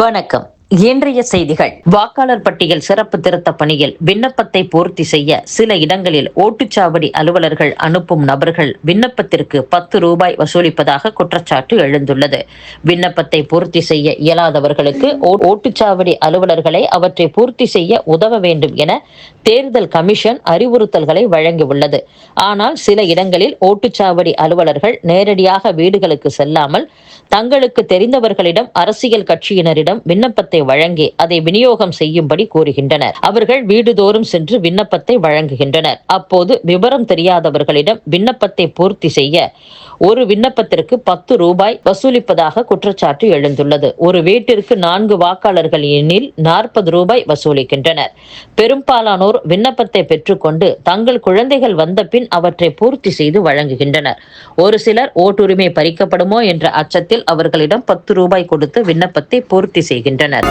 வணக்கம். இன்றைய செய்திகள். வாக்காளர் பட்டியல் சிறப்பு திருத்த பணியில் விண்ணப்பத்தை பூர்த்தி செய்ய சில இடங்களில் ஓட்டுச்சாவடி அலுவலர்கள் அனுப்பும் நபர்கள் விண்ணப்பத்திற்கு ரூபாய் வசூலிப்பதாக குற்றச்சாட்டு எழுந்துள்ளது. விண்ணப்பத்தை பூர்த்தி செய்ய இயலாதவர்களுக்கு ஓட்டுச்சாவடி அலுவலர்களை அவற்றை பூர்த்தி செய்ய உதவ வேண்டும் என தேர்தல் கமிஷன் அறிவுறுத்தல்களை வழங்கியுள்ளது. ஆனால் சில இடங்களில் ஓட்டுச்சாவடி அலுவலர்கள் நேரடியாக வீடுகளுக்கு செல்லாமல் தங்களுக்கு தெரிந்தவர்களிடம், அரசியல் கட்சியினரிடம் விண்ணப்பத்தை வழங்கி அதை விநியோகம் செய்யும்படி கூறுகின்றனர். அவர்கள் வீடுதோறும் சென்று விண்ணப்பத்தை வழங்குகின்றனர். அப்போது விவரம் தெரியாதவர்களிடம் விண்ணப்பத்தை பூர்த்தி செய்ய ஒரு விண்ணப்பத்திற்கு ரூபாய் வசூலிப்பதாக குற்றச்சாட்டு எழுந்துள்ளது. ஒரு வீட்டிற்கு 4 வாக்காளர்கள் எண்ணில் ரூபாய் வசூலிக்கின்றனர். பெரும்பாலானோர் விண்ணப்பத்தை பெற்றுக்கொண்டு தங்கள் குழந்தைகள் வந்த பின் அவற்றை பூர்த்தி செய்து வழங்குகின்றனர். ஒரு சிலர் ஓட்டுரிமை பறிக்கப்படுமோ என்ற அச்சத்தில் அவர்களிடம் ரூபாய் கொடுத்து விண்ணப்பத்தை பூர்த்தி செய்கின்றனர்.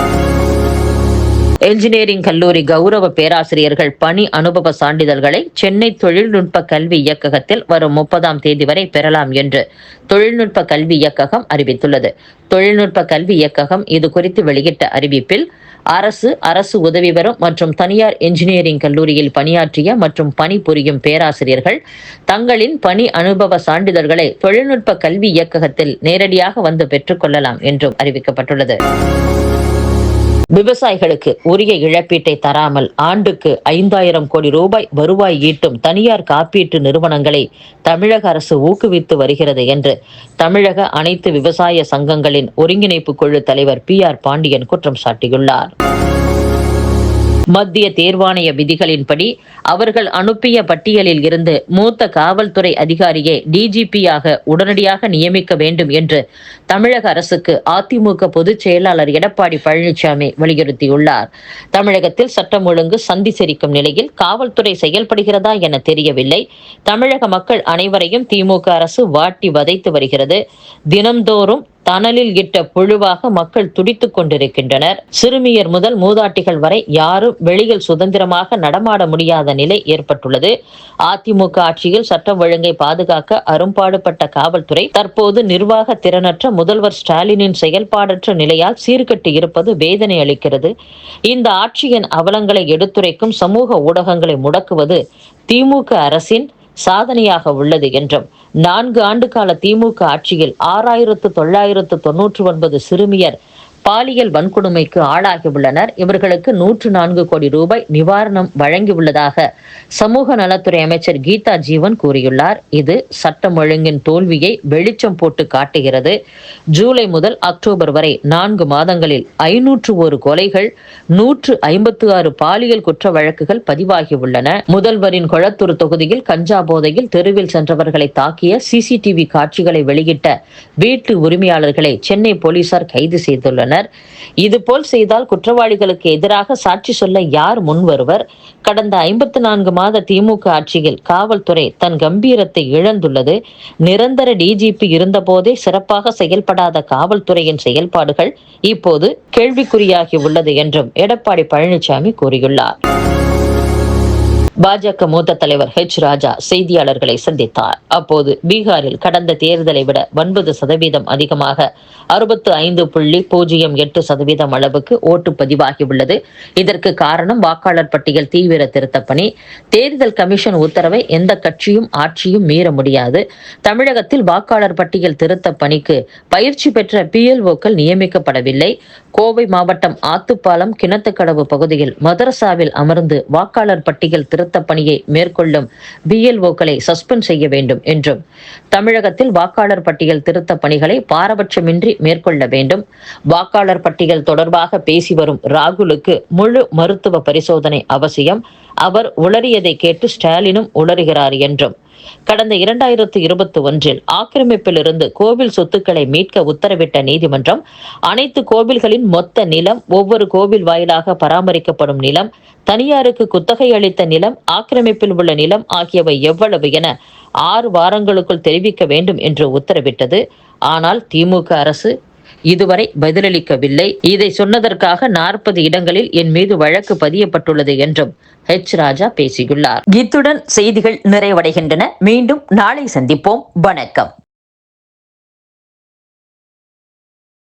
என்ஜினியரிங் கல்லூரி கௌரவ பேராசிரியர்கள் பணி அனுபவ சான்றிதழ்களை சென்னை தொழில்நுட்ப கல்வி இயக்ககத்தில் வரும் 30ஆம் தேதி வரை பெறலாம் என்று தொழில்நுட்ப கல்வி இயக்ககம் அறிவித்துள்ளது. தொழில்நுட்ப கல்வி இயக்ககம் இது குறித்து வெளியிட்ட அறிவிப்பில், அரசு உதவி பெறும் மற்றும் தனியார் என்ஜினியரிங் கல்லூரியில் பணியாற்றிய மற்றும் பணிபுரியும் பேராசிரியர்கள் தங்களின் பணி அனுபவ சான்றிதழ்களை தொழில்நுட்ப கல்வி இயக்ககத்தில் நேரடியாக வந்து பெற்றுக்கொள்ளலாம் என்றும் அறிவிக்கப்பட்டுள்ளது. விவசாயிகளுக்கு உரிய இழப்பீட்டை தராமல் ஆண்டுக்கு 5000 கோடி ரூபாய் வருவாய் ஈட்டும் தனியார் காப்பீட்டு நிறுவனங்களை தமிழக அரசு ஊக்குவித்து வருகிறது என்று தமிழக அனைத்து விவசாய சங்கங்களின் ஒருங்கிணைப்பு குழு தலைவர் PR பாண்டியன் குற்றம் சாட்டியுள்ளார். மத்திய தேர்வாணைய விதிகளின்படி அவர்கள் அனுப்பிய பட்டியலில் இருந்து மூத்த காவல்துறை அதிகாரியை DGP-யாக உடனடியாக நியமிக்க வேண்டும் என்று தமிழக அரசுக்கு அதிமுக பொதுச் செயலாளர் எடப்பாடி பழனிசாமி வலியுறுத்தியுள்ளார். தமிழகத்தில் சட்டம் ஒழுங்கு சந்தி சிரிக்கும் நிலையில் காவல்துறை செயல்படுகிறதா என தெரியவில்லை. தமிழக மக்கள் அனைவரையும் திமுக அரசு வாட்டி வதைத்து வருகிறது. தினம்தோறும் தணலில் இட்ட புழுவாக மக்கள் துடித்துக் கொண்டிருக்கின்றனர். சிறுமியர் முதல் மூதாட்டிகள் வரை யாரும் வெளியில் சுதந்திரமாக நடமாட முடியாத நிலை ஏற்பட்டுள்ளது. அதிமுக ஆட்சியில் சட்டம் ஒழுங்கை பாதுகாக்க அரும்பாடுபட்ட காவல்துறை தற்போது நிர்வாக திறனற்ற முதல்வர் ஸ்டாலினின் செயல்பாடற்ற நிலையால் சீர்கட்டு இருப்பது வேதனை அளிக்கிறது. இந்த ஆட்சியின் அவலங்களை எடுத்துரைக்கும் சமூக ஊடகங்களை முடக்குவது திமுக அரசின் சாதனையாக உள்ளது என்றும், 4 ஆண்டு கால திமுக ஆட்சியில் 6999 சிறுமியர் பாலியல் வன்கொடுமைக்கு ஆளாகியுள்ளனர். இவர்களுக்கு 104 கோடி ரூபாய் நிவாரணம் வழங்கியுள்ளதாக சமூக நலத்துறை அமைச்சர் கீதா ஜீவன் கூறியுள்ளார். இது சட்டம் ஒழுங்கின் தோல்வியை வெளிச்சம் போட்டு காட்டுகிறது. ஜூலை முதல் அக்டோபர் வரை 4 மாதங்களில் 501 கொலைகள், 156 பாலியல் குற்ற வழக்குகள் பதிவாகியுள்ளன. முதல்வரின் கொளத்தூர் தொகுதியில் கஞ்சா போதையில் தெருவில் சென்றவர்களை தாக்கிய CCTV காட்சிகளை வெளியிட்ட வீட்டு உரிமையாளர்களை சென்னை போலீசார் கைது செய்துள்ளனர். இதுபோல் செய்தால் குற்றவாளிகளுக்கு எதிராக சாட்சி சொல்ல யார் முன் வருவர்? கடந்த 54 மாத திமுக ஆட்சியில் காவல்துறை தன் கம்பீரத்தை இழந்துள்ளது. நிரந்தர DGP இருந்தபோதே சிறப்பாக செயல்படாத காவல்துறையின் செயல்பாடுகள் இப்போது கேள்விக்குறியாகி உள்ளது என்றும் எடப்பாடி பழனிசாமி கூறியுள்ளார். பாஜக மூத்த தலைவர் ராஜா செய்தியாளர்களை சந்தித்தார். அப்போது பீகாரில் கடந்த தேர்தலை விட 9% அதிகமாக 65.08% அளவுக்கு ஓட்டு பதிவாகியுள்ளது. இதற்கு காரணம் வாக்காளர் பட்டியல் தீவிர திருத்தப் பணி. தேர்தல் கமிஷன் உத்தரவை எந்த கட்சியும் ஆட்சியும் மீற முடியாது. தமிழகத்தில் வாக்காளர் பட்டியல் திருத்தப் பணிக்கு பயிற்சி பெற்ற PLO-க்கள் நியமிக்கப்படவில்லை. கோவை மாவட்டம் ஆத்துப்பாலம் கிணத்துக்கடவு பகுதியில் மதரசாவில் அமர்ந்து வாக்காளர் பட்டியல் திருத்த பணியை மேற்கொள்ளும் BLO-க்களை சஸ்பெண்ட் செய்ய வேண்டும் என்றும், தமிழகத்தில் வாக்காளர் பட்டியல் திருத்த பணிகளை பாரபட்சமின்றி மேற்கொள்ள வேண்டும். வாக்காளர் பட்டியல் தொடர்பாக பேசி வரும் ராகுலுக்கு முழு மருத்துவ பரிசோதனை அவசியம். அவர் உளறியதை கேட்டு ஸ்டாலினும் உளறுகிறார் என்றும், கடந்த 2021 ஆக்கிரமிப்பில் இருந்து கோவில் சொத்துக்களை மீட்க உத்தரவிட்ட நீதிமன்றம் அனைத்து கோவில்களின் மொத்த நிலம், ஒவ்வொரு கோவில் வாயிலாக பராமரிக்கப்படும் நிலம், தனியாருக்கு குத்தகை அளித்த நிலம், ஆக்கிரமிப்பில் உள்ள நிலம் ஆகியவை எவ்வளவு என 6 வாரங்களுக்குள் தெரிவிக்க வேண்டும் என்று உத்தரவிட்டது. ஆனால் திமுக அரசு இதுவரை பதிலளிக்கவில்லை. இதை சொன்னதற்காக 40 இடங்களில் என் மீது வழக்கு பதியப்பட்டுள்ளது என்றும் ராஜா பேசியுள்ளார். இத்துடன் செய்திகள் நிறைவடைகின்றன. மீண்டும் நாளை சந்திப்போம். வணக்கம்.